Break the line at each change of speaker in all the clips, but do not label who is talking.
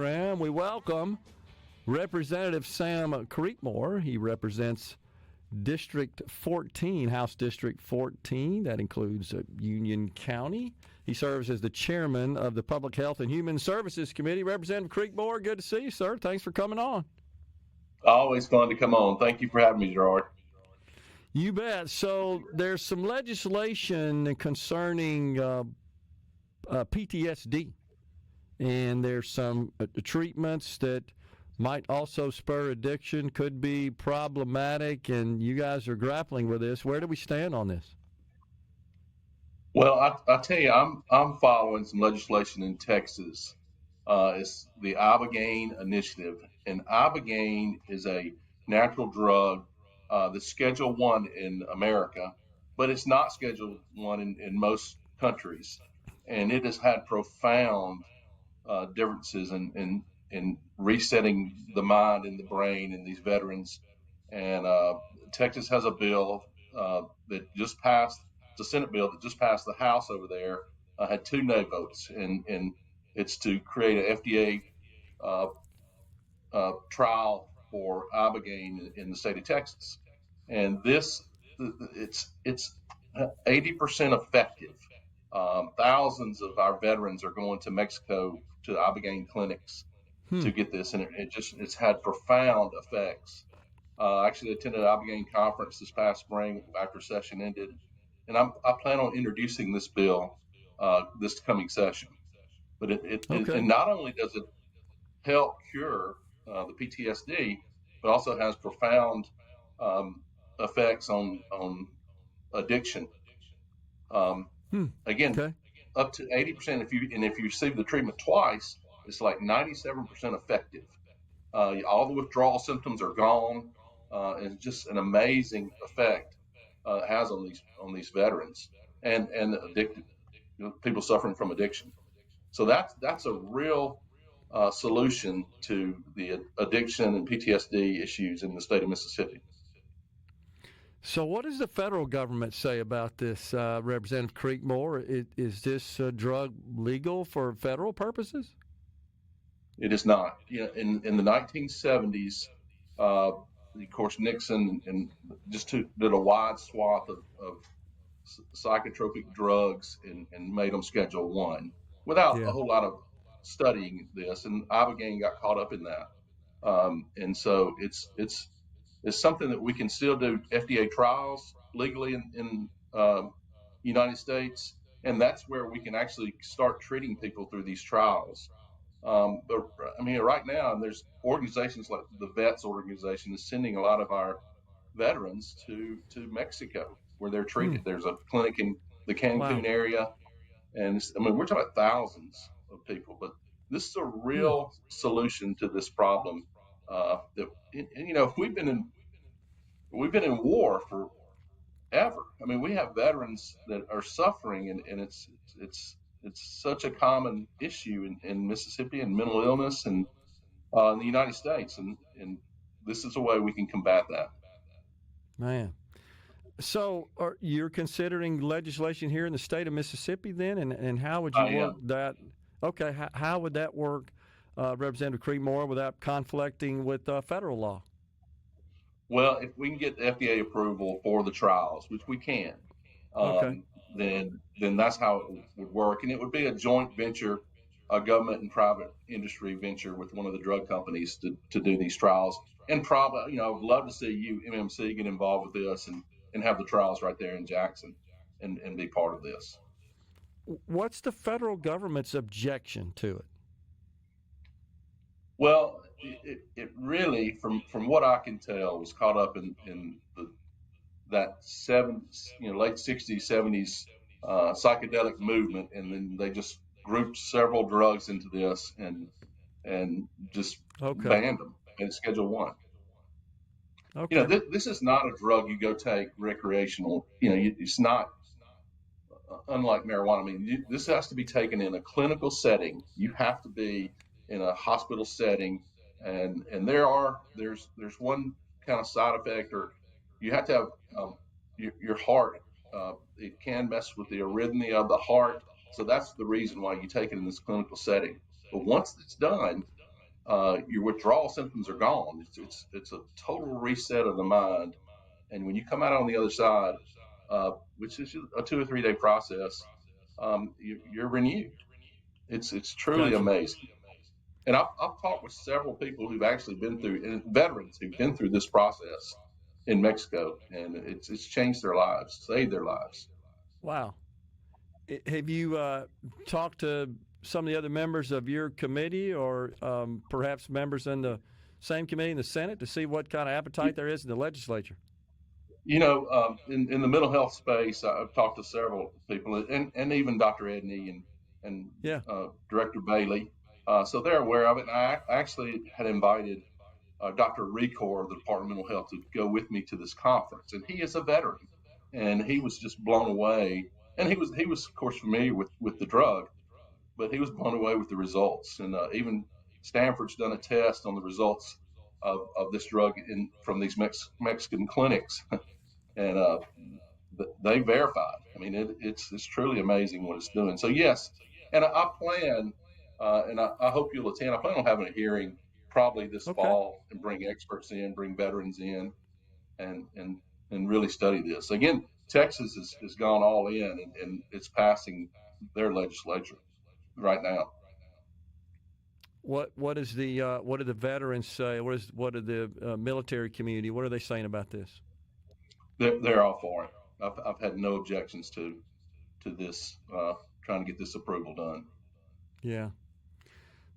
We welcome Representative Sam Creekmore. He represents District 14, House District 14. That includes Union County. He serves as the chairman of the Public Health and Human Services Cmte. Representative Creekmore, good to see you, sir. Thanks for coming on.
Always fun to come on. Thank you for having me, Gerard.
You bet. So there's some legislation concerning PTSD, and there's some treatments that might also spur addiction, could be problematic, and you guys are grappling with this. Where do we stand on this?
Well, I tell you, I'm following some legislation in Texas. It's the Ibogaine initiative, and Ibogaine is a natural drug that's Schedule 1 in America, but it's not Schedule 1 in most countries, and it has had profound differences in resetting the mind and the brain in these veterans. And Texas has a bill that just passed, it's a Senate bill that just passed the House over there, had 2 no votes, and it's to create an FDA trial for Ibogaine in the state of Texas. And it's 80% effective. Thousands of our veterans are going to Mexico to Ibogaine clinics to get this, and it's had profound effects. I actually attended an Ibogaine conference this past spring after session ended, and I plan on introducing this bill this coming session. But and not only does it help cure the PTSD, but also has profound effects on addiction. Again, up to 80%. If you receive the treatment twice, it's like 97% effective. All the withdrawal symptoms are gone. It's just an amazing effect it has on these veterans and addicted people suffering from addiction. So that's a real solution to the addiction and PTSD issues in the state of Mississippi.
So what does the federal government say about this, Representative Creekmore? Is this drug legal for federal purposes?
It is not. In the 1970s, of course, Nixon and just did a wide swath of psychotropic drugs and made them Schedule 1 without a whole lot of studying this. And Ibogaine got caught up in that. And so it's something that we can still do FDA trials legally in United States, and that's where we can actually start treating people through these trials. But I mean, right now, there's organizations like the Vets organization is sending a lot of our veterans to Mexico where they're treated. There's a clinic in the Cancun area, and we're talking about thousands of people, but this is a real solution to this problem. We've been in war forever. I mean, we have veterans that are suffering, and it's such a common issue in Mississippi, and mental illness, and in the United States, and this is a way we can combat that.
Man. So you're considering legislation here in the state of Mississippi then, and how would you work that? Okay, how would that work, Representative Creekmore, without conflicting with federal law?
Well, if we can get the FDA approval for the trials, which we can, then that's how it would work. And it would be a joint venture, a government and private industry venture with one of the drug companies to do these trials. And probably, I would love to see you, MMC, get involved with this and have the trials right there in Jackson and be part of this.
What's the federal government's objection to it?
Well, it really, from what I can tell, was caught up in that late 60s, 70s psychedelic movement, and then they just grouped several drugs into this and just banned them in Schedule 1. Okay. This is not a drug you go take recreational. It's not unlike marijuana. I mean, this has to be taken in a clinical setting. You have to be in a hospital setting, and there's one kind of side effect, or you have to have your heart. It can mess with the arrhythmia of the heart, so that's the reason why you take it in this clinical setting. But once it's done, your withdrawal symptoms are gone. It's a total reset of the mind. And when you come out on the other side, which is a 2 or 3 day process, you're renewed. It's truly
Gotcha.
amazing. And I've talked with several people who've actually been through, and veterans who've been through this process in Mexico, and it's changed their lives, saved their lives.
Wow. Have you talked to some of the other members of your committee, or perhaps members in the same committee in the Senate, to see what kind of appetite there is in the legislature?
In the mental health space, I've talked to several people, and even Dr. Edney and
Yeah.
Director Bailey. So they're aware of it. And I actually had invited Dr. Recor of the Department of Mental Health to go with me to this conference. And he is a veteran, and he was just blown away. And he was of course familiar with the drug, but he was blown away with the results. And even Stanford's done a test on the results of this drug from these Mexican clinics, and they verified. I mean, it's truly amazing what it's doing. So yes, and I plan, and I hope you'll attend. I plan on having a hearing probably this fall, and bring experts in, bring veterans in, and really study this. Again, Texas has gone all in, and it's passing their legislature right now.
What do the veterans say? What are the military community? What are they saying about this?
They're all for it. I've had no objections to this, trying to get this approval done.
Yeah.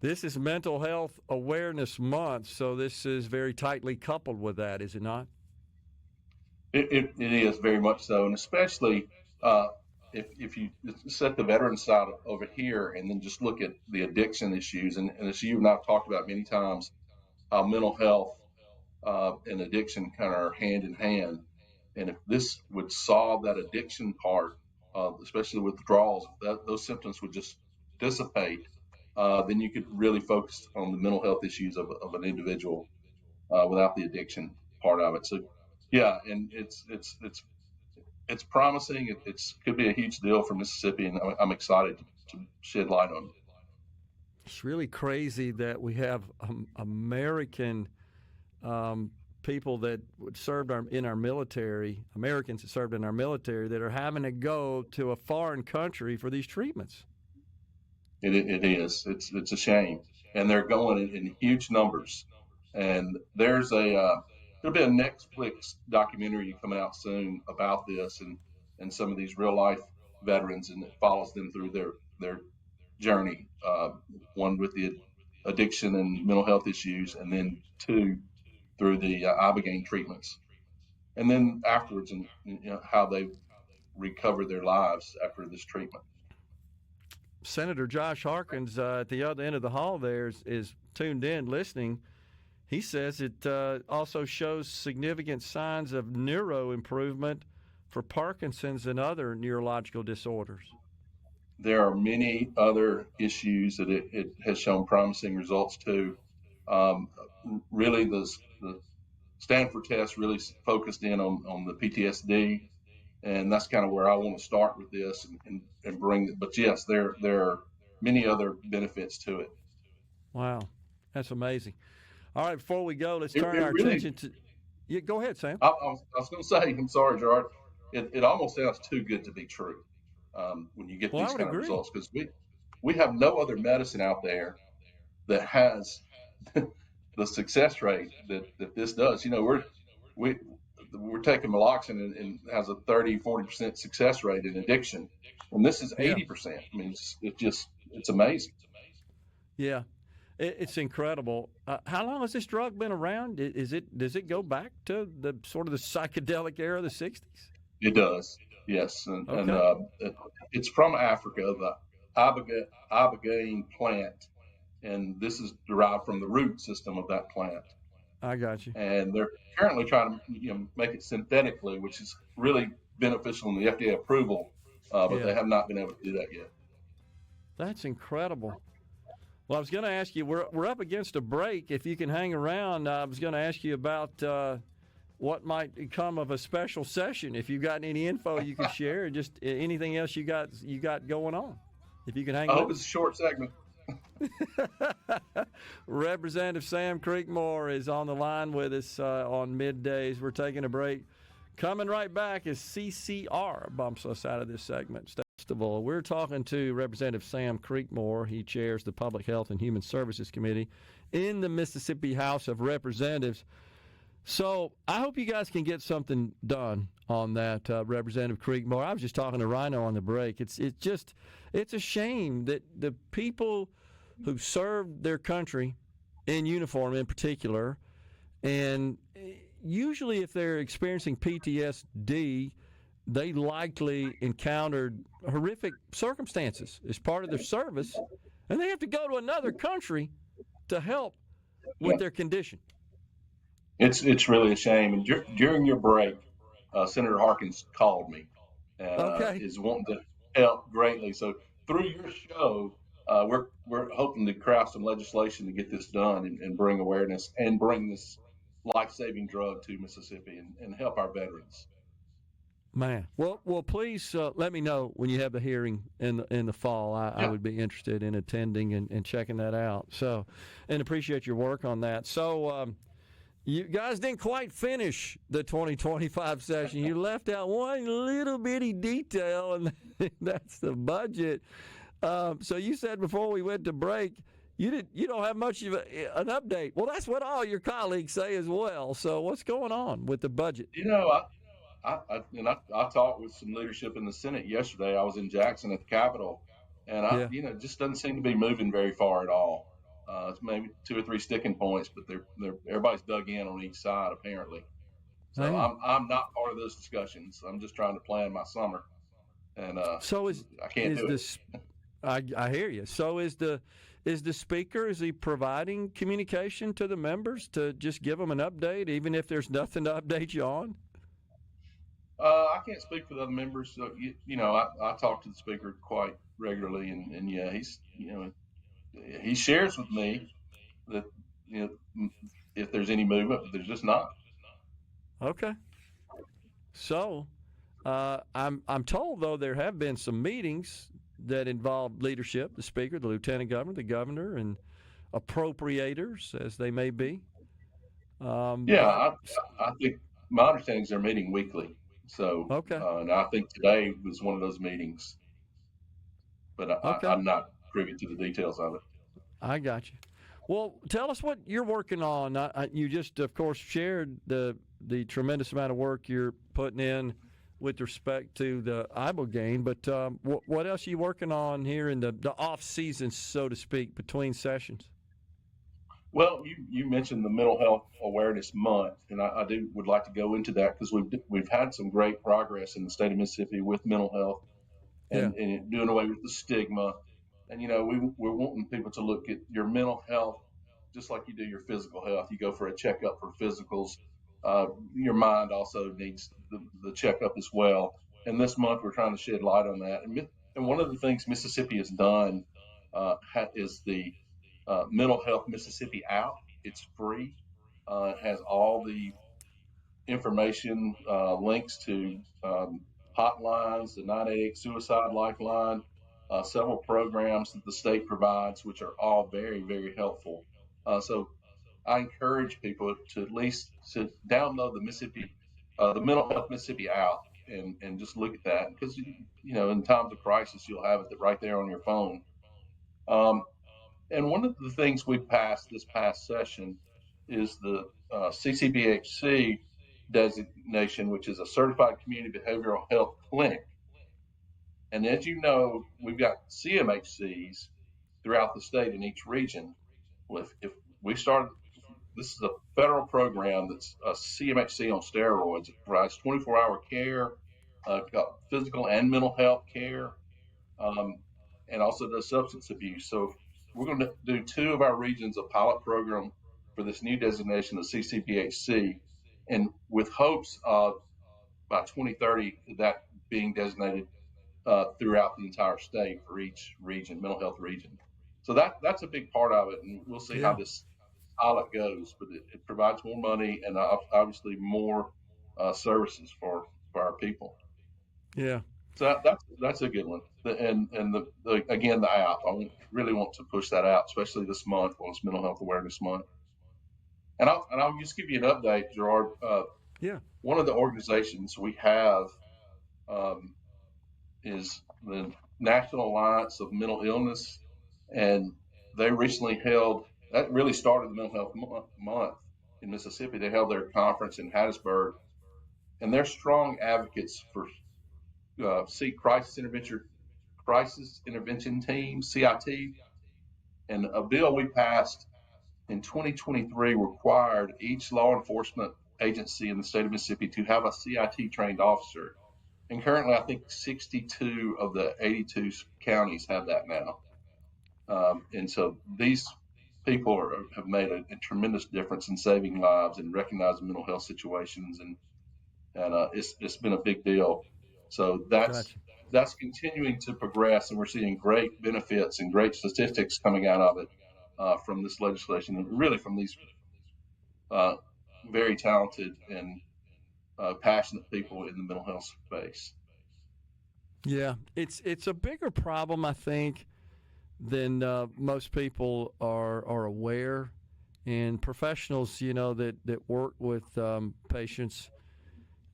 This is Mental Health Awareness Month, so this is very tightly coupled with that, is it not?
It is very much so, and especially if you set the veteran side over here and then just look at the addiction issues, and as you and I've talked about many times, how mental health and addiction kind of are hand in hand. And if this would solve that addiction part, especially withdrawals, those symptoms would just dissipate, then you could really focus on the mental health issues of an individual without the addiction part of it. So, yeah, and it's promising. It could be a huge deal for Mississippi, and I'm excited to shed light on it.
It's really crazy that we have American people that served in our military, Americans that served in our military, that are having to go to a foreign country for these treatments.
It is. It's a shame, and they're going in huge numbers. And there'll be a Netflix documentary coming out soon about this and some of these real life veterans, and it follows them through their journey. One with the addiction and mental health issues, and then two through the Ibogaine treatments, and then afterwards, and how they recover their lives after this treatment.
Senator Josh Harkins at the other end of the hall there is tuned in listening. He says it also shows significant signs of neuro improvement for Parkinson's and other neurological disorders.
There are many other issues that it has shown promising results to. Really, the Stanford test really focused in on the PTSD, and that's kind of where I want to start with this and bring it. But yes, there are many other benefits to it.
Wow, that's amazing. All right, before we go, let's turn our attention to. Yeah, go ahead, Sam.
I was going to say, I'm sorry, Gerard. It almost sounds too good to be true when you get these kind of results, because we have no other medicine out there that has the success rate that this does. We're taking Meloxicam and has a 30-40% success rate in addiction, and this is 80%. I mean, it's amazing.
Yeah. It's incredible. How long has this drug been around? Does it go back to the sort of the psychedelic era of the 60s?
It does, yes. And it's from Africa, the Ibogaine plant, and this is derived from the root system of that plant.
I got you.
And they're currently trying to make it synthetically, which is really beneficial in the FDA approval, but they have not been able to do that yet.
That's incredible. Well, I was going to ask you, we're up against a break. If you can hang around, I was going to ask you about what might come of a special session. If you've got any info you can share, just anything else you got going on. If you can hang.
I hope it's a short segment.
Representative Sam Creekmore is on the line with us on middays. We're taking a break. Coming right back as CCR bumps us out of this segment. Festival. We're talking to Representative Sam Creekmore. He chairs the Public Health and Human Services Committee in the Mississippi House of Representatives. So I hope you guys can get something done on that, Representative Creekmore. I was just talking to Rhino on the break. It's a shame that the people who served their country in uniform in particular, and usually if they're experiencing PTSD, they likely encountered horrific circumstances as part of their service, and they have to go to another country to help with their condition.
It's really a shame. And during your break, Senator Harkins called me and is wanting to help greatly. So through your show, we're hoping to craft some legislation to get this done and bring awareness and bring this life-saving drug to Mississippi and help our veterans.
Man, well, please let me know when you have the hearing in the fall. I would be interested in attending and checking that out. So, and appreciate your work on that. So, you guys didn't quite finish the 2025 session. You left out one little bitty detail, and that's the budget. So you said before we went to break, you don't have much of an update. Well, that's what all your colleagues say as well. So what's going on with the budget?
I talked with some leadership in the Senate yesterday. I was in Jackson at the Capitol, and it just doesn't seem to be moving very far at all. It's maybe 2 or 3 sticking points, but everybody's dug in on each side apparently. So I'm not part of those discussions. I'm just trying to plan my summer, and I can't do it.
I hear you. So is the speaker, is he providing communication to the members to just give them an update, even if there's nothing to update you on?
I can't speak for the other members. So, I talk to the speaker quite regularly, and he shares with me that if there's any movement, but there's just not.
Okay. So I'm told though there have been some meetings that involve leadership, the speaker, the lieutenant governor, the governor, and appropriators as they may be.
I think my understanding is they're meeting weekly. So, and I think today was one of those meetings, but I'm not privy to the details of it.
I got you. Well, tell us what you're working on. You just, of course, shared the tremendous amount of work you're putting in with respect to the Ibogaine, but what else are you working on here in the off season, so to speak, between sessions?
Well, you mentioned the Mental Health Awareness Month, and I would like to go into that because we've had some great progress in the state of Mississippi with mental health and doing away with the stigma. And we're wanting people to look at your mental health just like you do your physical health. You go for a checkup for physicals. Your mind also needs the checkup as well. And this month we're trying to shed light on that. And one of the things Mississippi has done is the Mental Health Mississippi app. It's free. It has all the information, links to hotlines, the 988 Suicide Lifeline, several programs that the state provides, which are all very, very helpful. So I encourage people to at least to download the Mental Health Mississippi app and just look at that because in times of crisis you'll have it right there on your phone. And one of the things we passed this past session is the CCBHC designation, which is a Certified Community Behavioral Health Clinic. And as you know, we've got CMHCs throughout the state in each region. If we started, this is a federal program that's a CMHC on steroids. It provides 24-hour care, physical and mental health care, and also does substance abuse. So we're going to do 2 of our regions a pilot program for this new designation of CCBHC, and with hopes of by 2030 that being designated throughout the entire state for each region, mental health region. So that's a big part of it, and we'll see how this pilot goes. But it provides more money and obviously more services for our people.
Yeah.
So that's a good one. Again, the app. Really want to push that out, especially this month when it's Mental Health Awareness Month. And I'll just give you an update, Gerard.
Yeah.
One of the organizations we have um, is the National Alliance of Mental Illness, and they recently held. That really started the Mental Health Month in Mississippi. They held their conference in Hattiesburg, and they're strong advocates for crisis intervention team (CIT), and a bill we passed in 2023 required each law enforcement agency in the state of Mississippi to have a CIT trained officer. And currently, I think 62 of the 82 counties have that now. And so these people have made a tremendous difference in saving lives and recognizing mental health situations, and it's been a big deal. So
Gotcha.
that's continuing to progress, and we're seeing great benefits and great statistics coming out of it from this legislation, and really from these uh, very talented and passionate people in the mental health space.
Yeah, it's a bigger problem, I think, than most people are aware. And professionals, that work with patients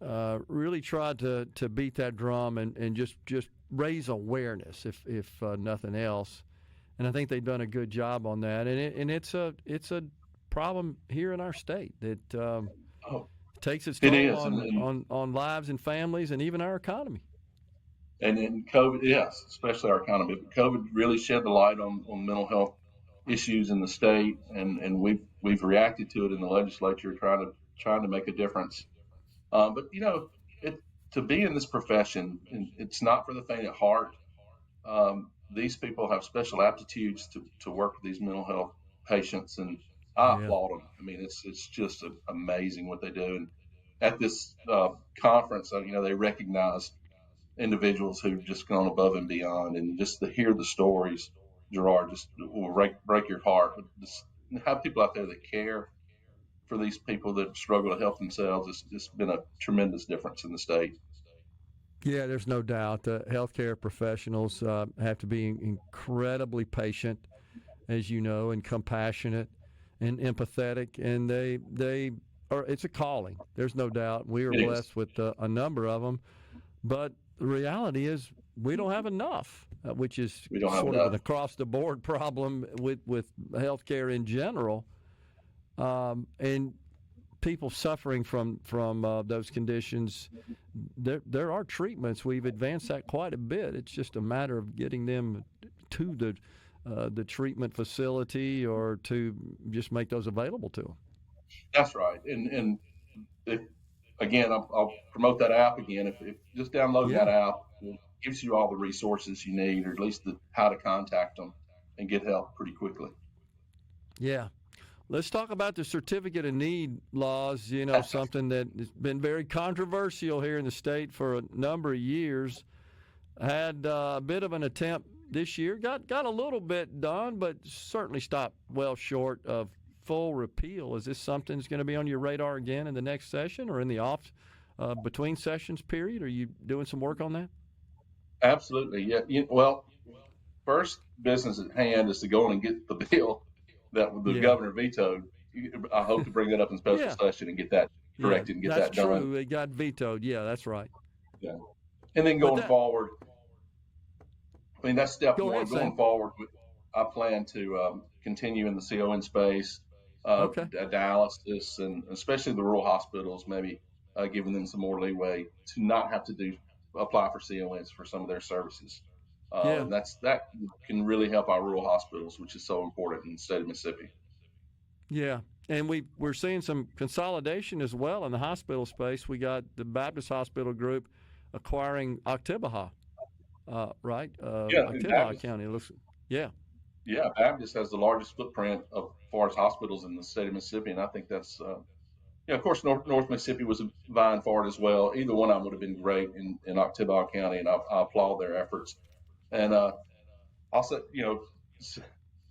really try to beat that drum and just raise awareness, if nothing else. And I think they've done a good job on that. And it's a problem here in our state that
Oh,
takes its
it
toll
is,
on lives and families and even our economy.
and COVID, yes, especially our economy. But COVID really shed the light on mental health issues in the state, and we've reacted to it in the legislature, trying to make a difference. But it to be in this profession, it's not for the faint at heart. These people have special aptitudes to work with these mental health patients, and I
Yeah.
applaud them. I mean, it's just amazing what they do. And at this conference, they recognized individuals who've just gone above and beyond, and just to hear the stories, Gerard, just will break your heart. But just have people out there that care for these people that struggle to help themselves. It's been a tremendous difference in the state.
Yeah, there's no doubt. Healthcare professionals have to be incredibly patient, as you know, and compassionate and empathetic, and they are. It's a calling. There's no doubt. We are
It is.
blessed with a number of them, but the reality is we don't have enough, which is
We don't have
sort of an
enough.
across the board problem with healthcare in general, and people suffering from those conditions. There are treatments. We've advanced that quite a bit. It's just a matter of getting them to the treatment facility or to just make those available to them.
That's right. And if, again, I'll promote that app again. If just downloading that
Yeah,
app gives you all the resources you need, or at least how to contact them and get help pretty quickly.
yeah. Let's talk about the certificate of need laws, something that has been very controversial here in the state for a number of years. Had a bit of an attempt this year, got a little bit done, but certainly stopped well short of full repeal. Is this something that's going to be on your radar again in the next session or in the off between sessions period? Are you doing some work on that?
Absolutely. Yeah. Well, first business at hand is to go in and get the bill that the
Yeah,
governor vetoed. I hope to bring that up in special
yeah,
session and get that
yeah.
corrected and get
That's
that done.
true. It got vetoed. Yeah, that's right.
Yeah. And then
But
going forward, I mean, that's step
go ahead,
one. Going
Sam.
forward, I plan to continue in the CON space,
Okay.
dialysis, and especially the rural hospitals, maybe giving them some more leeway to not have to apply for CONs for some of their services.
Yeah.
And that can really help our rural hospitals, which is so important in the state of Mississippi.
Yeah, and we're seeing some consolidation as well in the hospital space. We got the Baptist Hospital Group acquiring Octibaha, right?
Yeah, and
Octibaha
Baptist,
County. It looks. Yeah,
yeah, Baptist has the largest footprint of far as hospitals in the state of Mississippi, and I think that's yeah. Of course, North Mississippi was vying for it as well. Either one of them would have been great in Octibaha County, and I applaud their efforts. And also,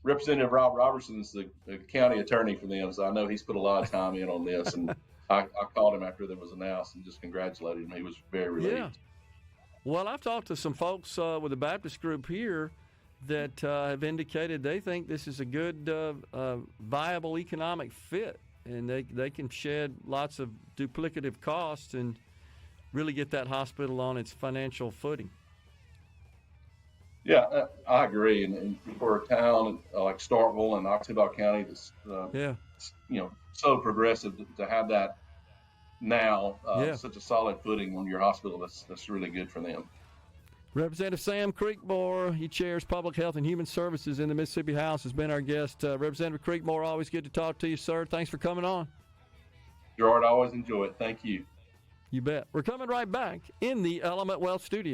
Representative Rob Robertson's the county attorney for them, so I know he's put a lot of time in on this. And I called him after that was announced and just congratulated him. He was very
yeah.
relieved.
Well, I've talked to some folks with the Baptist group here that have indicated they think this is a good, viable economic fit, and they can shed lots of duplicative costs and really get that hospital on its financial footing.
Yeah, I agree. And for a town like Starkville and Oxbow County that's so progressive to have that now, such a solid footing on your hospital, that's really good for them.
Representative Sam Creekmore, he chairs Public Health and Human Services in the Mississippi House, has been our guest. Representative Creekmore, always good to talk to you, sir. Thanks for coming on.
Gerard, I always enjoy it. Thank you.
You bet. We're coming right back in the Element Wealth studio.